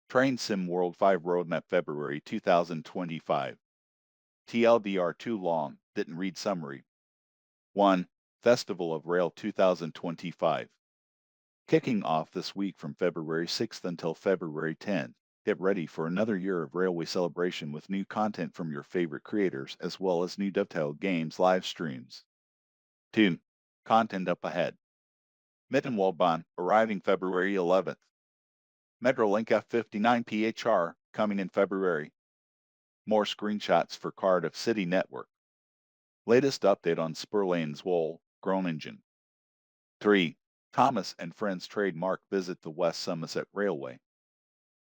Train Sim World 5 Roadmap February 2025. TLDR too long, didn't read summary. 1. Festival of Rail 2025. Kicking off this week from February 6th until February 10th. Get ready for another year of railway celebration with new content from your favorite creators as well as new Dovetail Games live streams. 2. Content up ahead. Mittenwaldbahn arriving February 11th. Metrolink F59PHR coming in February. More screenshots for Cardiff City Network. Latest update on Spoorlijn Zwolle, Groningen. 3. Thomas and Friends trademark visit the West Somerset Railway.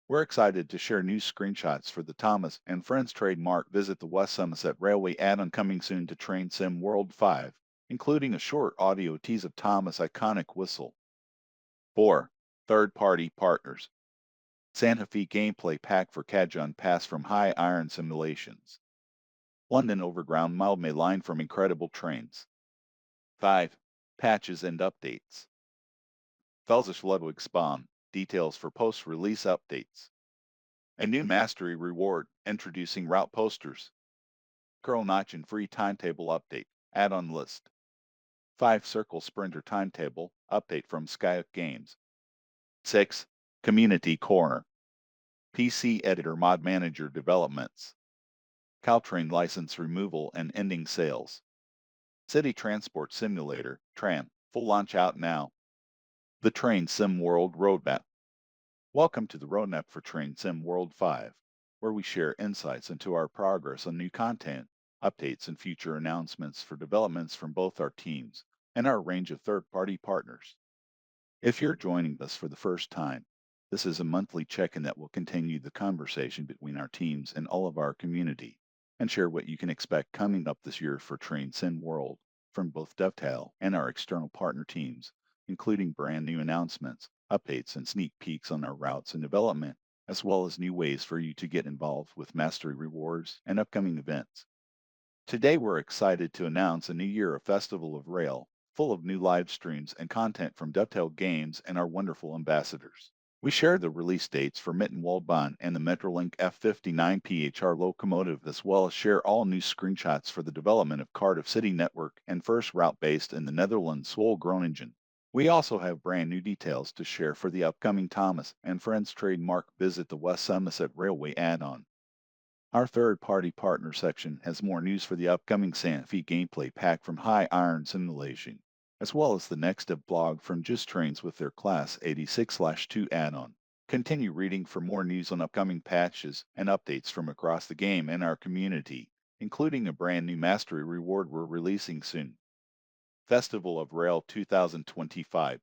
We're excited to share new screenshots for the Thomas and Friends trademark visit the West Somerset Railway add-on coming soon to Train Sim World 5, including a short audio tease of Thomas' iconic whistle. 4. Third-party partners. Santa Fe gameplay pack for Kajon Pass from High Iron Simulations. London Overground Mildmay line from Incredible Trains. 5. Patches and updates. Felsish Ludwig Spawn, details for post-release updates. A new mastery reward, introducing route posters. Koln-Aachen free timetable update, add-on list. 5 Circle Sprinter timetable, update from SKILL Games. 6. Community Corner. PC Editor Mod Manager developments. Caltrain license removal and ending sales. City Transport Simulator, TRAM, full launch out now. The Train Sim World Roadmap. Welcome to the roadmap for Train Sim World 5, where we share insights into our progress on new content, updates, and future announcements for developments from both our teams and our range of third-party partners. If you're joining us for the first time, this is a monthly check-in that will continue the conversation between our teams and all of our community, and share what you can expect coming up this year for Train Sim World from both Dovetail and our external partner teams, including brand new announcements, updates, and sneak peeks on our routes and development, as well as new ways for you to get involved with mastery rewards and upcoming events. Today we're excited to announce a new year of Festival of Rail, full of new live streams and content from Dovetail Games and our wonderful ambassadors. We share the release dates for Mittenwaldbahn and the Metrolink F59PHR locomotive, as well as share all new screenshots for the development of Cardiff City Network and first route based in the Netherlands, Zwolle, Groningen. We also have brand new details to share for the upcoming Thomas and Friends trademark visit the West Somerset Railway add-on. Our third-party partner section has more news for the upcoming Santa Fe gameplay pack from High Iron Simulation, as well as the next of blog from Just Trains with their Class 86/2 add-on. Continue reading for more news on upcoming patches and updates from across the game and our community, including a brand new mastery reward we're releasing soon. Festival of Rail 2025.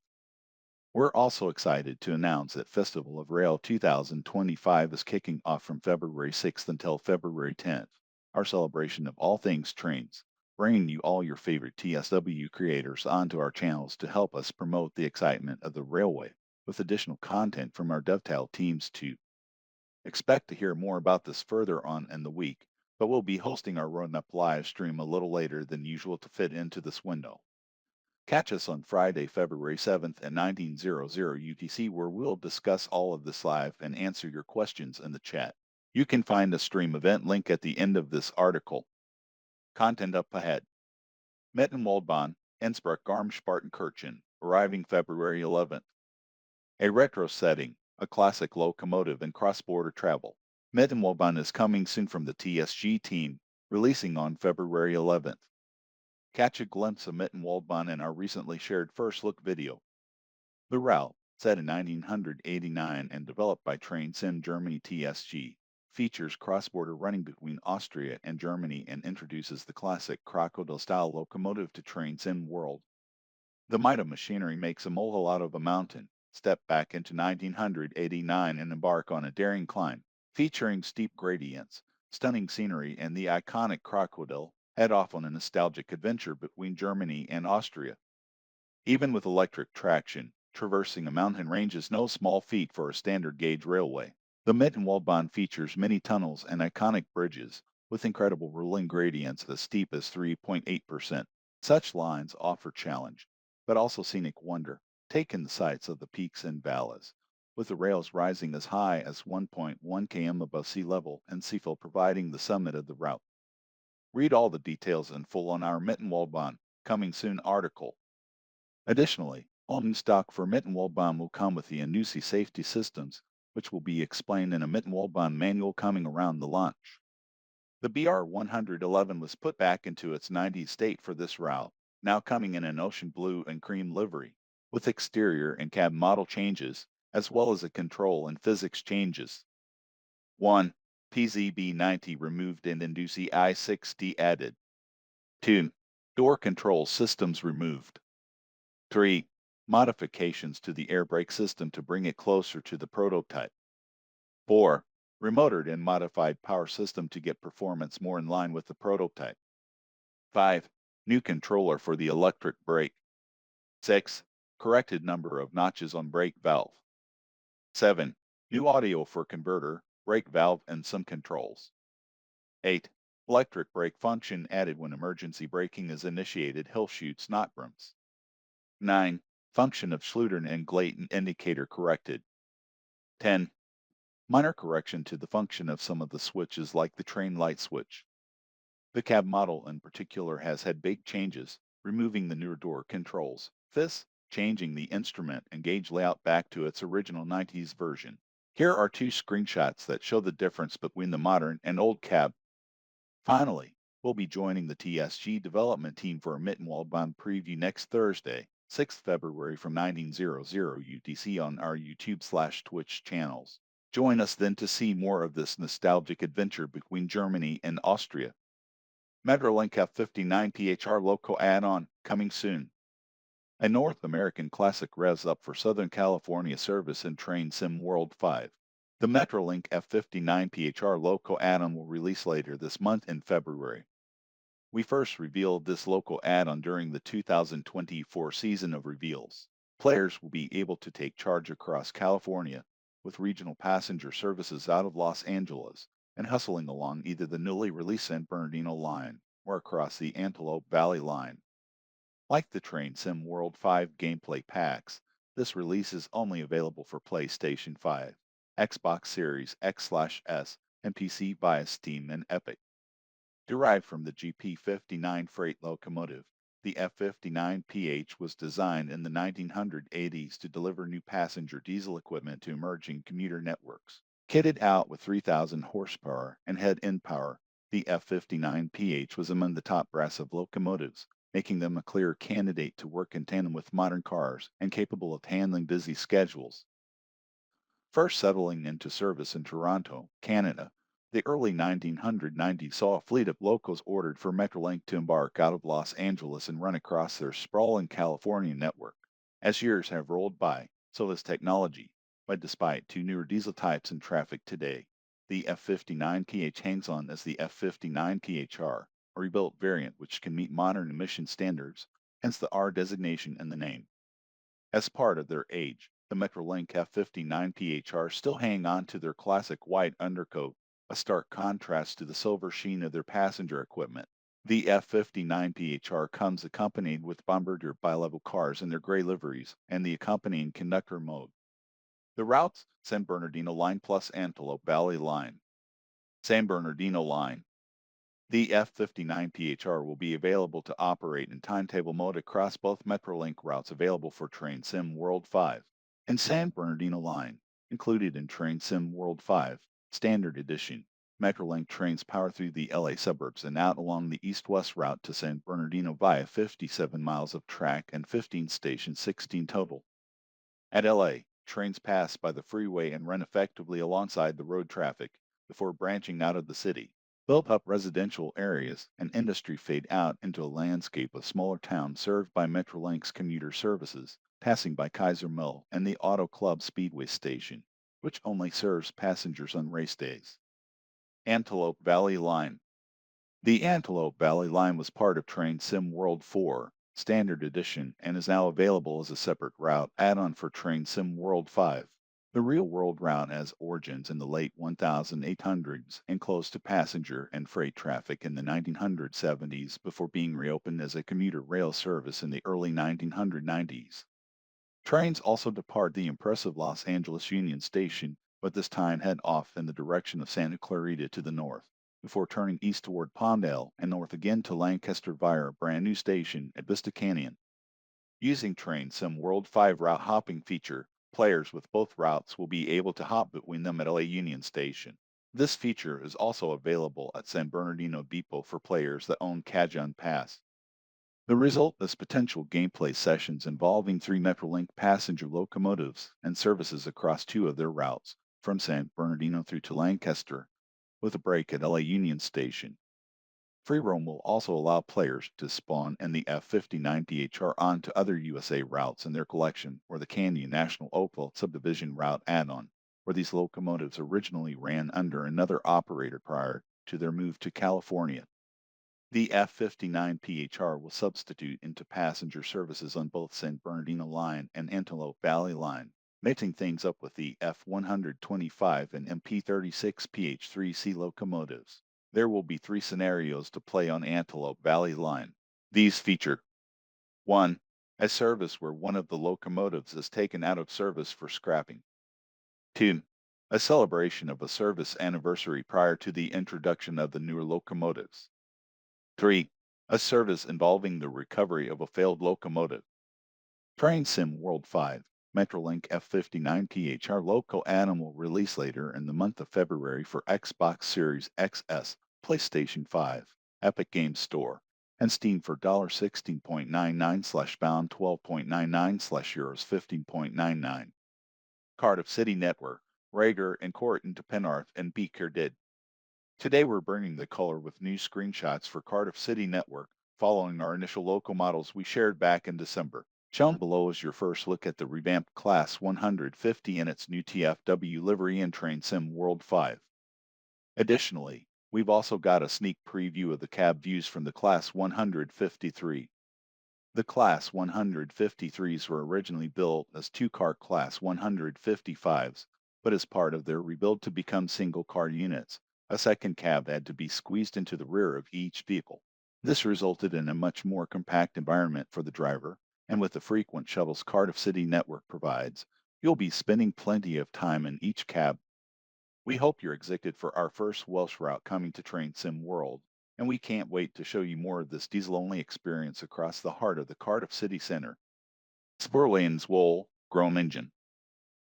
We're also excited to announce that Festival of Rail 2025 is kicking off from February 6th until February 10th, our celebration of all things trains, bringing you all your favorite TSW creators onto our channels to help us promote the excitement of the railway, with additional content from our Dovetail teams too. Expect to hear more about this further on in the week, but we'll be hosting our Roadmap live stream a little later than usual to fit into this window. Catch us on Friday, February 7th at 1900 UTC, where we'll discuss all of this live and answer your questions in the chat. You can find the stream event link at the end of this article. Content up ahead. Mittenwaldbahn, Innsbruck Garmisch-Partenkirchen, arriving February 11th. A retro setting, a classic locomotive and cross-border travel. Mittenwaldbahn is coming soon from the TSG team, releasing on February 11th. Catch a glimpse of Mittenwaldbahn in our recently shared first look video. The route, set in 1989 and developed by Train Sim Germany TSG, features cross-border running between Austria and Germany and introduces the classic crocodile-style locomotive to Train Sim World. The might of machinery makes a molehill out of a mountain, step back into 1989 and embark on a daring climb, featuring steep gradients, stunning scenery, and the iconic crocodile. Head off on a nostalgic adventure between Germany and Austria. Even with electric traction, traversing a mountain range is no small feat for a standard gauge railway. The Mittenwaldbahn features many tunnels and iconic bridges, with incredible rolling gradients as steep as 3.8%. Such lines offer challenge, but also scenic wonder. Take in the sights of the peaks and valleys, with the rails rising as high as 1.1 km above sea level and seafill providing the summit of the route. Read all the details in full on our Mittenwaldbahn coming soon article. Additionally, all new stock for Mittenwaldbahn will come with the ANUSI safety systems, which will be explained in a Mittenwaldbahn manual coming around the launch. The BR-111 was put back into its 90s state for this route, now coming in an ocean blue and cream livery, with exterior and cab model changes, as well as a control and physics changes. 1. PZB90 removed and ANUSI i6D added. 2. Door control systems removed. 3. Modifications to the air brake system to bring it closer to the prototype. 4. Remoted and modified power system to get performance more in line with the prototype. 5. New controller for the electric brake. 6. Corrected number of notches on brake valve. 7. New audio for converter, brake valve, and some controls. 8. Electric brake function added when emergency braking is initiated, hill shoots, not berms. 9. Function of Schleudern and Glayton indicator corrected. 10. Minor correction to the function of some of the switches like the train light switch. The cab model in particular has had big changes, removing the newer door controls. This, changing the instrument and gauge layout back to its original 90s version. Here are 2 screenshots that show the difference between the modern and old cab. Finally, we'll be joining the TSG development team for a Mittenwaldbahn preview next Thursday, 6th February from 1900 UTC on our YouTube/Twitch channels. Join us then to see more of this nostalgic adventure between Germany and Austria. Metrolink F59PHR local add-on coming soon. A North American classic revs up for Southern California service in Train Sim World 5. The Metrolink F59PHR local add-on will release later this month in February. We first revealed this local add-on during the 2024 season of reveals. Players will be able to take charge across California with regional passenger services out of Los Angeles and hustling along either the newly released San Bernardino line or across the Antelope Valley line. Like the Train Sim World 5 gameplay packs, this release is only available for PlayStation 5, Xbox Series X/S, and PC via Steam and Epic. Derived from the GP59 freight locomotive, the F59PH was designed in the 1980s to deliver new passenger diesel equipment to emerging commuter networks. Kitted out with 3,000 horsepower and head-end power, the F59PH was among the top brass of locomotives, making them a clear candidate to work in tandem with modern cars and capable of handling busy schedules. First settling into service in Toronto, Canada, the early 1990s saw a fleet of locos ordered for Metrolink to embark out of Los Angeles and run across their sprawling California network. As years have rolled by, so has technology, but despite 2 newer diesel types in traffic today, the F59PH hangs on as the F59PHR, a rebuilt variant which can meet modern emission standards, hence the R designation in the name. As part of their age, the Metrolink F59PHR still hang on to their classic white undercoat, a stark contrast to the silver sheen of their passenger equipment. The F59PHR comes accompanied with Bombardier bi-level cars in their gray liveries and the accompanying conductor mode. The routes: San Bernardino Line plus Antelope Valley Line. San Bernardino Line. The F59PHR will be available to operate in timetable mode across both Metrolink routes available for Train Sim World 5 and San Bernardino Line, included in Train Sim World 5 Standard Edition. Metrolink trains power through the LA suburbs and out along the east-west route to San Bernardino via 57 miles of track and 15 stations, 16 total. At LA, trains pass by the freeway and run effectively alongside the road traffic before branching out of the city. Built-up residential areas and industry fade out into a landscape of smaller towns served by Metrolink's commuter services, passing by Kaiser Mill and the Auto Club Speedway Station, which only serves passengers on race days. Antelope Valley Line. The Antelope Valley Line was part of Train Sim World 4 Standard Edition and is now available as a separate route add-on for Train Sim World 5. The real-world route has origins in the late 1800s and closed to passenger and freight traffic in the 1970s before being reopened as a commuter rail service in the early 1990s. Trains also depart the impressive Los Angeles Union Station, but this time head off in the direction of Santa Clarita to the north, before turning east toward Palmdale and north again to Lancaster via a brand new station at Vista Canyon. Using Train Sim World 5 route hopping feature, players with both routes will be able to hop between them at LA Union Station. This feature is also available at San Bernardino Depot for players that own Cajun Pass. The result is potential gameplay sessions involving 3 Metrolink passenger locomotives and services across 2 of their routes, from San Bernardino through to Lancaster, with a break at LA Union Station. Free roam will also allow players to spawn in the F59PHR onto other USA routes in their collection or the Canyon National Opal Subdivision Route add-on, where these locomotives originally ran under another operator prior to their move to California. The F59PHR will substitute into passenger services on both San Bernardino Line and Antelope Valley Line, mixing things up with the F125 and MP36PH3C locomotives. There will be 3 scenarios to play on Antelope Valley Line. These feature 1. A service where one of the locomotives is taken out of service for scrapping. 2. A celebration of a service anniversary prior to the introduction of the newer locomotives. 3. A service involving the recovery of a failed locomotive. Train Sim World 5, Metrolink F59PHR local animal release later in the month of February for Xbox Series XS, PlayStation 5, Epic Games Store, and Steam for $16.99/pound 12.99/euros 15.99. Cardiff City Network, Rager and Corton to Penarth and Beaker did. Today we're bringing the color with new screenshots for Cardiff City Network, following our initial local models we shared back in December. Shown below is your first look at the revamped Class 150 in its new TFW livery and Train Sim World 5. Additionally, we've also got a sneak preview of the cab views from the Class 153. The Class 153s were originally built as 2-car Class 155s, but as part of their rebuild to become single-car units, a second cab had to be squeezed into the rear of each vehicle. This resulted in a much more compact environment for the driver, and with the frequent shuttles Cardiff City Network provides, you'll be spending plenty of time in each cab. We hope you're excited for our first Welsh route coming to Train Sim World, and we can't wait to show you more of this diesel-only experience across the heart of the Cardiff city center. Spoorlijn Zwolle, Chrome engine.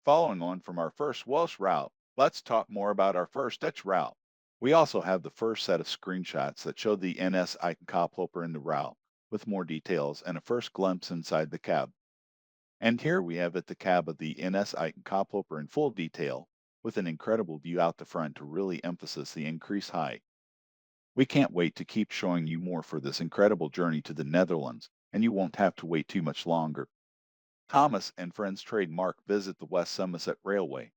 Following on from our first Welsh route, let's talk more about our first Dutch route. We also have the first set of screenshots that show the NS Icon Koploper in the route, with more details and a first glimpse inside the cab. And here we have it the cab of the NS Icon Koploper in full detail, with an incredible view out the front to really emphasize the increased height. We can't wait to keep showing you more for this incredible journey to the Netherlands, and you won't have to wait too much longer. Thomas and Friends trademark visit the West Somerset Railway.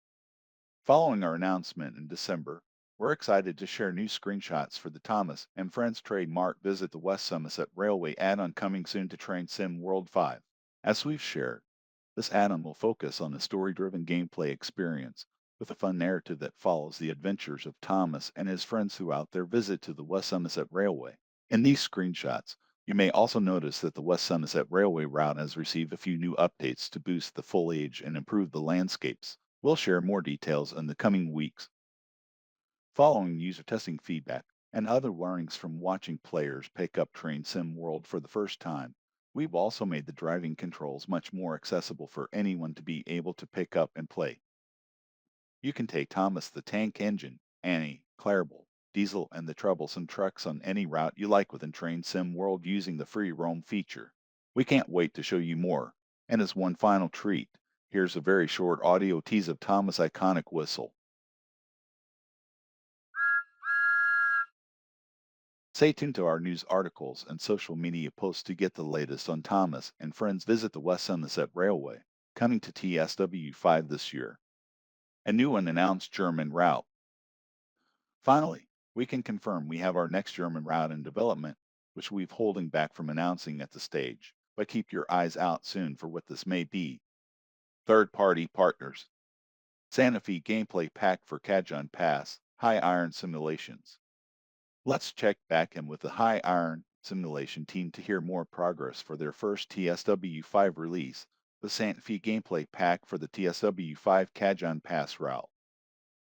Following our announcement in December, we're excited to share new screenshots for the Thomas and Friends trademark visit the West Somerset Railway add-on coming soon to Train Sim World 5. As we've shared, this add-on will focus on a story-driven gameplay experience, with a fun narrative that follows the adventures of Thomas and his friends throughout their visit to the West Somerset Railway. In these screenshots, you may also notice that the West Somerset Railway route has received a few new updates to boost the foliage and improve the landscapes. We'll share more details in the coming weeks. Following user testing feedback and other learnings from watching players pick up Train Sim World for the first time, we've also made the driving controls much more accessible for anyone to be able to pick up and play. You can take Thomas the Tank Engine, Annie, Clarabelle, Diesel, and the troublesome trucks on any route you like within Train Sim World using the free roam feature. We can't wait to show you more. And as one final treat, here's a very short audio tease of Thomas' iconic whistle. Stay tuned to our news articles and social media posts to get the latest on Thomas and Friends visit the West Somerset Railway, coming to TSW5 this year. A new and announced German route. Finally, we can confirm we have our next German route in development, which we've holding back from announcing at the stage, but keep your eyes out soon for what this may be. Third-party partners. Santa Fe gameplay pack for Cajun Pass, High Iron Simulations. Let's check back in with the High Iron Simulation team to hear more progress for their first TSW5 release, the Santa Fe gameplay pack for the TSW5 Cajon Pass route.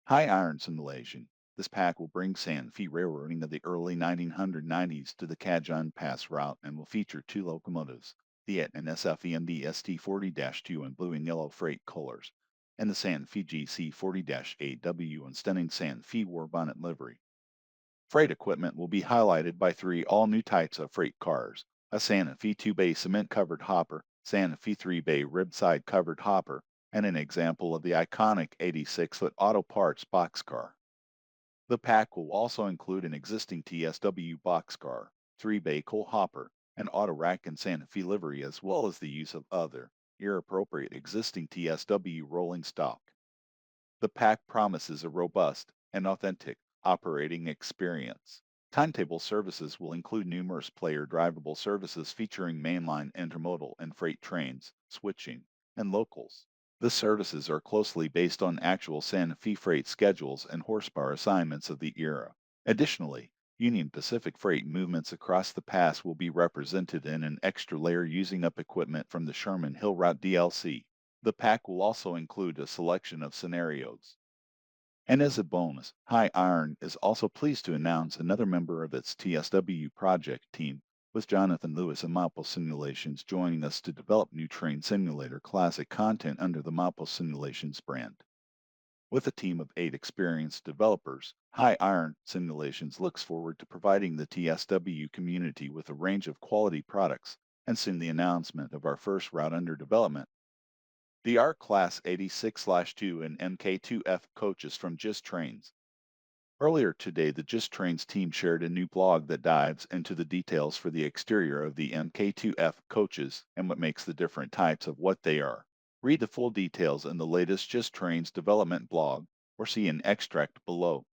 High iron simulation. This pack will bring Santa Fe railroading of the early 1990s to the Cajon Pass route and will feature two locomotives, the Etna SFEMD ST40-2 in blue and yellow freight colors, and the Santa Fe GC40-8W in stunning Santa Fe war bonnet livery. Freight equipment will be highlighted by three all-new types of freight cars, a Santa Fe 2-bay cement-covered hopper, Santa Fe 3-bay rib-side covered hopper, and an example of the iconic 86-foot auto parts boxcar. The pack will also include an existing TSW boxcar, 3-bay coal hopper, an auto rack and Santa Fe livery, as well as the use of other, year-appropriate existing TSW rolling stock. The pack promises a robust and authentic operating experience. Timetable services will include numerous player drivable services featuring mainline intermodal and freight trains, switching, and locals. The services are closely based on actual Santa Fe freight schedules and horsepower assignments of the era. Additionally, Union Pacific freight movements across the pass will be represented in an extra layer using up equipment from the Sherman Hill Route DLC. The pack will also include a selection of scenarios. And as a bonus, High Iron is also pleased to announce another member of its TSW project team, with Jonathan Lewis and Mapo Simulations joining us to develop new Train Simulator classic content under the Mapo Simulations brand. With a team of 8 experienced developers, High Iron Simulations looks forward to providing the TSW community with a range of quality products, and soon the announcement of our first route under development. The ARC Class 86/2 and MK2F coaches from GSTRains. Earlier today, the GSTRains team shared a new blog that dives into the details for the exterior of the MK2F coaches and what makes the different types of what they are. Read the full details in the latest GSTRains development blog or see an extract below.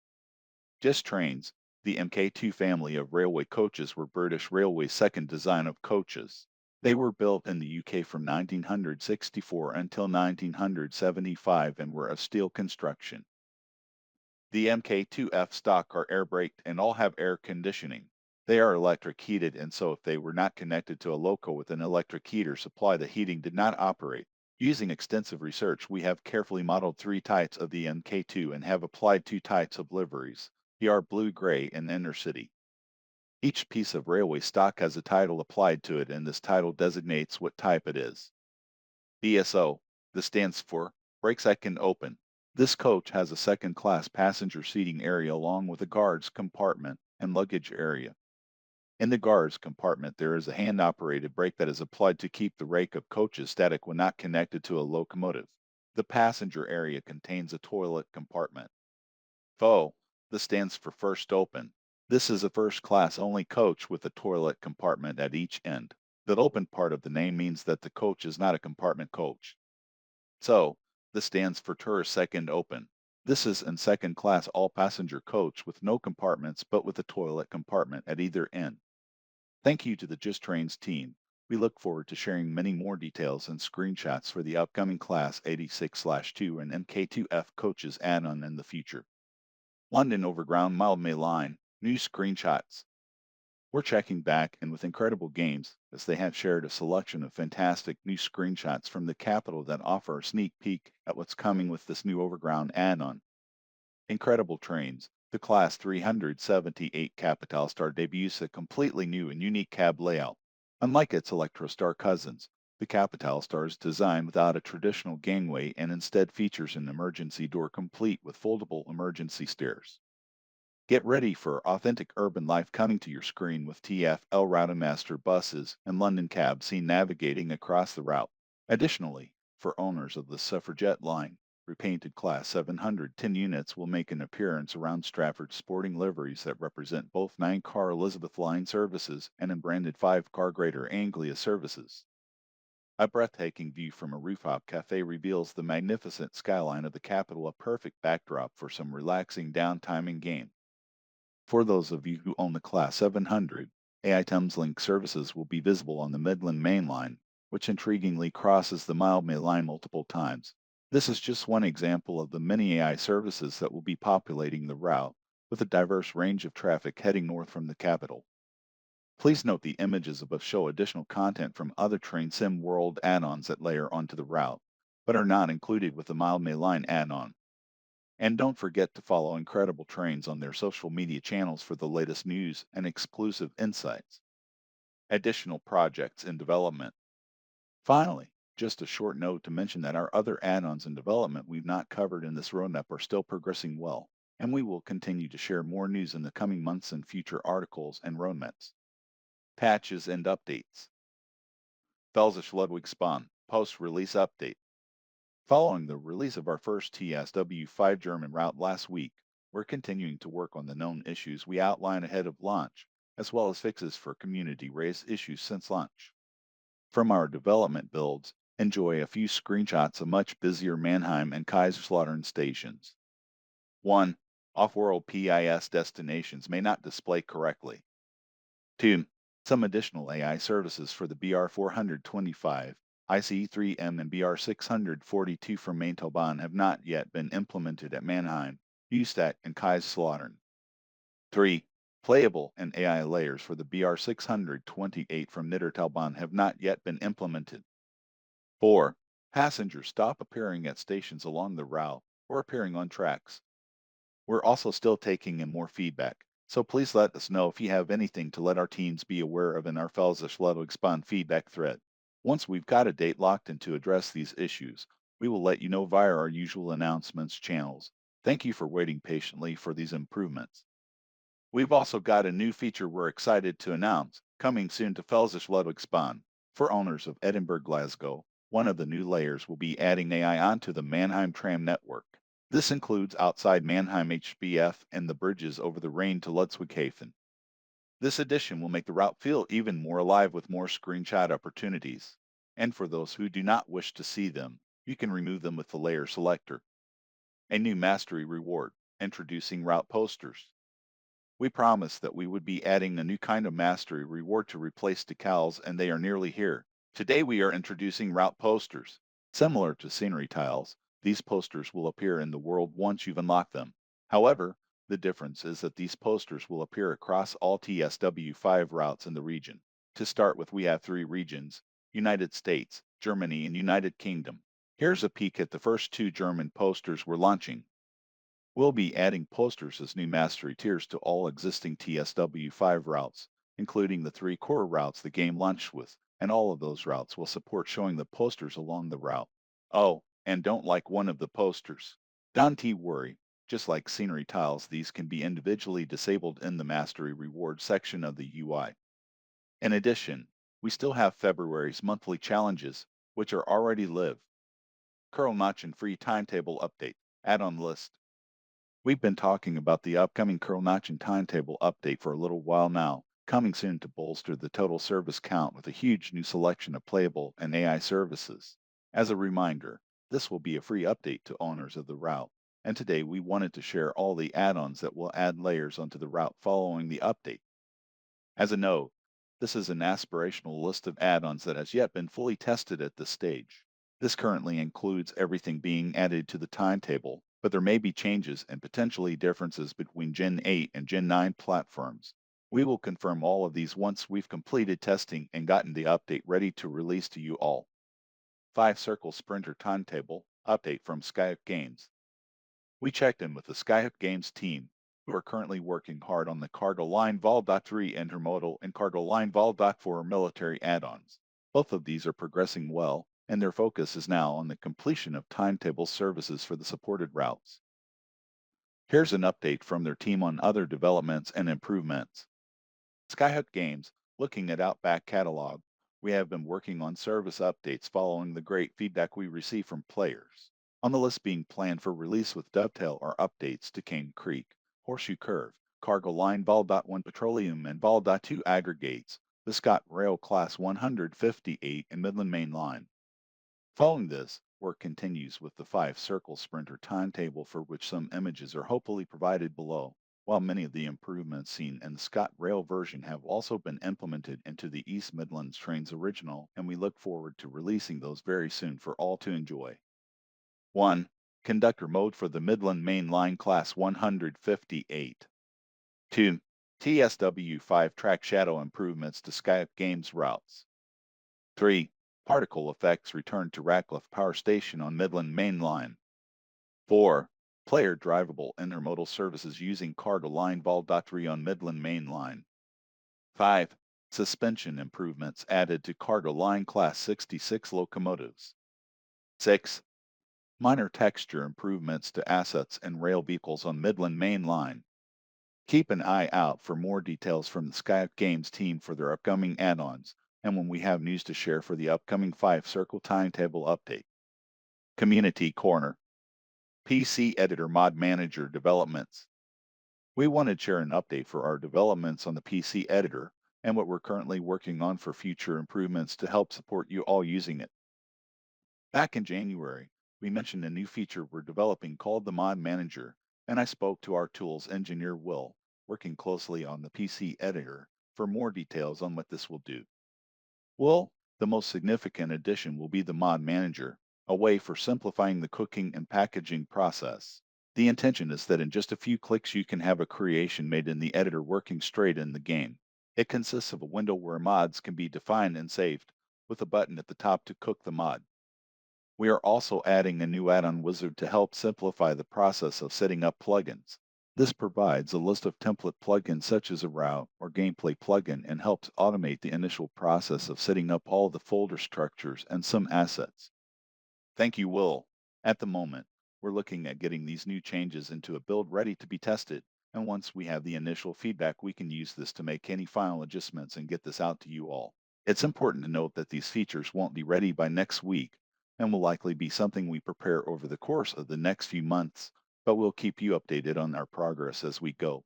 GSTRains, the MK2 family of railway coaches, were British Railway's second design of coaches. They were built in the UK from 1964 until 1975 and were of steel construction. The MK2F stock are air-braked and all have air conditioning. They are electric heated, and so if they were not connected to a loco with an electric heater supply, the heating did not operate. Using extensive research, we have carefully modeled 3 types of the MK2 and have applied 2 types of liveries. They are blue-gray and intercity. Each piece of railway stock has a title applied to it, and this title designates what type it is. BSO. This stands for Brake Second Open. This coach has a second-class passenger seating area along with a guard's compartment and luggage area. In the guard's compartment, there is a hand-operated brake that is applied to keep the rake of coaches static when not connected to a locomotive. The passenger area contains a toilet compartment. FO. This stands for First Open. This is a first-class only coach with a toilet compartment at each end. The open part of the name means that the coach is not a compartment coach. So, this stands for Tourist Second Open. This is a second-class all-passenger coach with no compartments but with a toilet compartment at either end. Thank you to the GSTRains team. We look forward to sharing many more details and screenshots for the upcoming Class 86/2 and MK2F coaches add-on in the future. London Overground Mildmay line, new screenshots. We're checking back and with incredible games, as they have shared a selection of fantastic new screenshots from the capital that offer a sneak peek at what's coming with this new Overground add-on. Incredible Trains, the Class 378 Capital Star debuts a completely new and unique cab layout. Unlike its Electrostar cousins, the Capital Star is designed without a traditional gangway and instead features an emergency door complete with foldable emergency stairs. Get ready for authentic urban life coming to your screen with TfL Routemaster buses and London cabs seen navigating across the route. Additionally, for owners of the Suffragette line, repainted Class 710 units will make an appearance around Stratford sporting liveries that represent both 9-car Elizabeth Line services and unbranded 5-car Greater Anglia services. A breathtaking view from a rooftop cafe reveals the magnificent skyline of the capital, a perfect backdrop for some relaxing downtime and game. For those of you who own the Class 700, AI Thameslink services will be visible on the Midland Main Line, which intriguingly crosses the Mildmay line multiple times. This is just one example of the many AI services that will be populating the route, with a diverse range of traffic heading north from the capital. Please note the images above show additional content from other Train Sim World add-ons that layer onto the route, but are not included with the Mildmay line add-on. And don't forget to follow Incredible Trains on their social media channels for the latest news and exclusive insights. Additional projects in development. Finally, just a short note to mention that our other add-ons in development we've not covered in this roadmap are still progressing well, and we will continue to share more news in the coming months in future articles and roadmaps. Patches and updates. Felsisch Ludwig Spahn, post-release update. Following the release of our first TSW5 German route last week, we're continuing to work on the known issues we outlined ahead of launch, as well as fixes for community-raised issues since launch. From our development builds, enjoy a few screenshots of much busier Mannheim and Kaiserslautern stations. 1. Off-world PIS destinations may not display correctly. 2. Some additional AI services for the BR425, ICE3M, and BR642 from Mittenwaldbahn have not yet been implemented at Mannheim, Neustadt, and Kaiserslautern. 3. Playable and AI layers for the BR628 from Mittenwaldbahn have not yet been implemented. 4. Passengers stop appearing at stations along the route or appearing on tracks. We're also still taking in more feedback, so please let us know if you have anything to let our teams be aware of in our Felsisch Ludwig Spahn feedback thread. Once we've got a date locked in to address these issues, we will let you know via our usual announcements channels. Thank you for waiting patiently for these improvements. We've also got a new feature we're excited to announce, coming soon to Felsisch Ludwig Spahn. For owners of Edinburgh Glasgow, one of the new layers will be adding AI onto the Mannheim tram network. This includes outside Mannheim HBF and the bridges over the Rhine to Ludwigshafen. This addition will make the route feel even more alive with more screenshot opportunities. And for those who do not wish to see them, you can remove them with the layer selector. A new mastery reward, introducing route posters. We promised that we would be adding a new kind of mastery reward to replace decals, and they are nearly here. Today we are introducing route posters. Similar to scenery tiles, these posters will appear in the world once you've unlocked them. However, the difference is that these posters will appear across all TSW5 routes in the region. To start with, we have 3 regions: United States, Germany, and United Kingdom. Here's a peek at the first 2 German posters we're launching. We'll be adding posters as new mastery tiers to all existing TSW5 routes, including the 3 core routes the game launched with, and all of those routes will support showing the posters along the route. Oh, and don't like one of the posters. Don't worry, just like scenery tiles, these can be individually disabled in the mastery reward section of the UI. In addition, we still have February's monthly challenges, which are already live. Koln-Aachen free timetable update, add-on list. We've been talking about the upcoming Koln-Aachen timetable update for a little while now, coming soon to bolster the total service count with a huge new selection of playable and AI services. As a reminder, this will be a free update to owners of the route, and today we wanted to share all the add-ons that will add layers onto the route following the update. As a note, this is an aspirational list of add-ons that has yet been fully tested at this stage. This currently includes everything being added to the timetable, but there may be changes and potentially differences between Gen 8 and Gen 9 platforms. We will confirm all of these once we've completed testing and gotten the update ready to release to you all. 5-circle sprinter timetable update from Skyhook Games. We checked in with the Skyhook Games team, who are currently working hard on the Cargo Line Vol.3 intermodal and Cargo Line Vol.4 military add-ons. Both of these are progressing well, and their focus is now on the completion of timetable services for the supported routes. Here's an update from their team on other developments and improvements. Skyhook Games, looking at Outback Catalog, we have been working on service updates following the great feedback we receive from players. On the list being planned for release with Dovetail are updates to Cane Creek, Horseshoe Curve, Cargo Line Vol.1 Petroleum and Vol.2 aggregates, the Scott Rail Class 158 and Midland Main Line. Following this, work continues with the 5-circle sprinter timetable, for which some images are hopefully provided below, while many of the improvements seen in the Scott Rail version have also been implemented into the East Midlands Trains original, and we look forward to releasing those very soon for all to enjoy. 1. Conductor mode for the Midland Main Line Class 158. 2. TSW5 track shadow improvements to Skype Games routes. 3. Particle effects return to Ratcliffe Power Station on Midland Main Line. 4. Player drivable intermodal services using Cardiff Vol.3 on Midland Main Line. 5. Suspension improvements added to Cardiff Line Class 66 locomotives. 6. Minor texture improvements to assets and rail vehicles on Midland Main Line. Keep an eye out for more details from the Skype Games team for their upcoming add-ons, and when we have news to share for the upcoming Fife Circle timetable update. Community Corner. PC Editor Mod Manager Developments. We wanted to share an update for our developments on the PC Editor and what we're currently working on for future improvements to help support you all using it. Back in January, we mentioned a new feature we're developing called the Mod Manager, and I spoke to our tools engineer Will, working closely on the PC Editor, for more details on what this will do. Well, the most significant addition will be the Mod Manager, a way for simplifying the cooking and packaging process. The intention is that in just a few clicks you can have a creation made in the editor working straight in the game. It consists of a window where mods can be defined and saved, with a button at the top to cook the mod. We are also adding a new add-on wizard to help simplify the process of setting up plugins. This provides a list of template plugins such as a route or gameplay plugin and helps automate the initial process of setting up all the folder structures and some assets. Thank you, Will. At the moment, we're looking at getting these new changes into a build ready to be tested, and once we have the initial feedback, we can use this to make any final adjustments and get this out to you all. It's important to note that these features won't be ready by next week, and will likely be something we prepare over the course of the next few months, but we'll keep you updated on our progress as we go.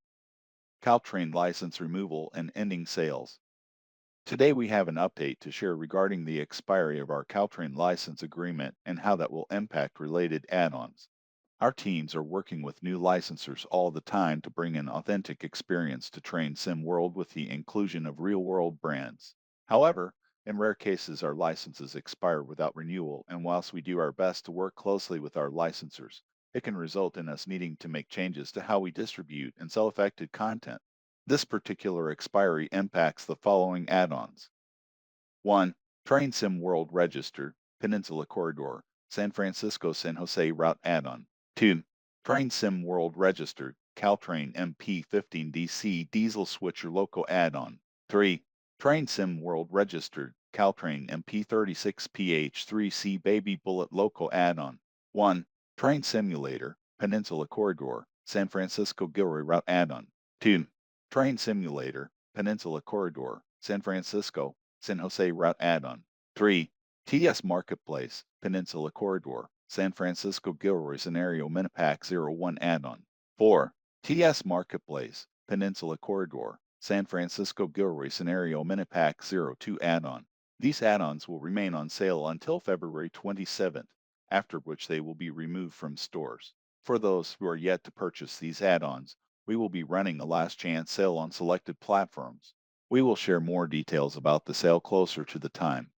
Caltrain license removal and ending sales. Today we have an update to share regarding the expiry of our Caltrain license agreement and how that will impact related add-ons. Our teams are working with new licensors all the time to bring an authentic experience to Train Sim World with the inclusion of real-world brands. However, in rare cases, our licenses expire without renewal, and whilst we do our best to work closely with our licensors, it can result in us needing to make changes to how we distribute and sell affected content. This particular expiry impacts the following add-ons. 1. Train Sim World Register, Peninsula Corridor, San Francisco-San Jose Route Add-on. 2. Train Sim World Register, Caltrain MP15DC Diesel Switcher Loco Add-on. 3. Train Sim World Registered, Caltrain MP36PH3C Baby Bullet Loco Add-on. 1. Train Simulator, Peninsula Corridor, San Francisco-Gilroy Route Add-on. 2. Train Simulator, Peninsula Corridor, San Francisco, San Jose Route Add-on. 3. TS Marketplace, Peninsula Corridor, San Francisco-Gilroy Scenario Minipack 01 Add-on. 4. TS Marketplace, Peninsula Corridor, San Francisco-Gilroy Scenario Minipack 02 Add-on. These add-ons will remain on sale until February 27th, after which they will be removed from stores. For those who are yet to purchase these add-ons, we will be running a last chance sale on selected platforms. We will share more details about the sale closer to the time.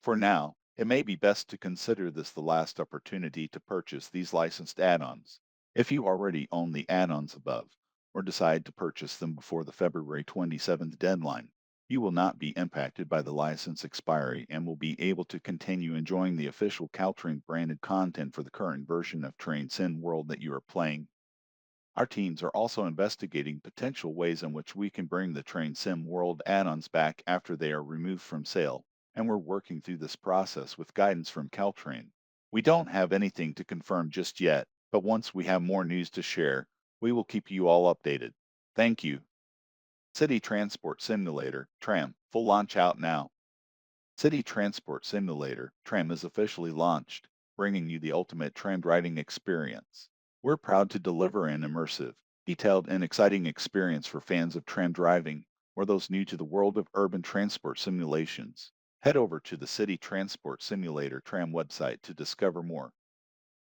For now, it may be best to consider this the last opportunity to purchase these licensed add-ons. If you already own the add-ons above, or decide to purchase them before the February 27th deadline, you will not be impacted by the license expiry and will be able to continue enjoying the official Caltrain branded content for the current version of Train Sim World that you are playing. Our teams are also investigating potential ways in which we can bring the Train Sim World add-ons back after they are removed from sale, and we're working through this process with guidance from Caltrain. We don't have anything to confirm just yet, but once we have more news to share, we will keep you all updated. Thank you. City Transport Simulator, TRAM, full launch out now. City Transport Simulator, TRAM is officially launched, bringing you the ultimate tram riding experience. We're proud to deliver an immersive, detailed, and exciting experience for fans of tram driving or those new to the world of urban transport simulations. Head over to the City Transport Simulator TRAM website to discover more.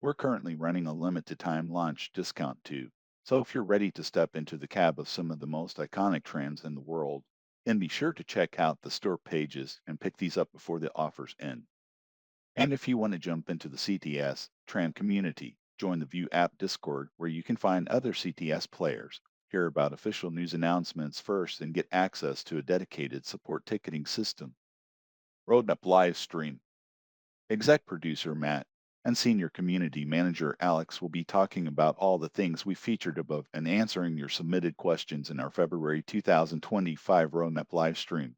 We're currently running a limited time launch discount too, so if you're ready to step into the cab of some of the most iconic trams in the world, then be sure to check out the store pages and pick these up before the offers end. And if you want to jump into the CTS TRAM community, join the View app Discord where you can find other CTS players, Hear about official news announcements first and get access to a dedicated support ticketing system. Roadmap live stream. Exec producer Matt and senior community manager Alex will be talking about all the things we featured above and answering your submitted questions in our February 2025 Roadmap live stream.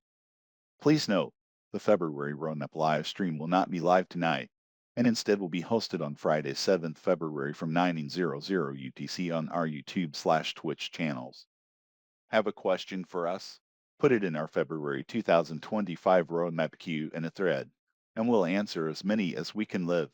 Please note, the February Roadmap live stream will not be live tonight and instead will be hosted on Friday, 7th February from 9:00 UTC on our YouTube/Twitch channels. Have a question for us? Put it in our February 2025 Roadmap queue in a thread, and we'll answer as many as we can live.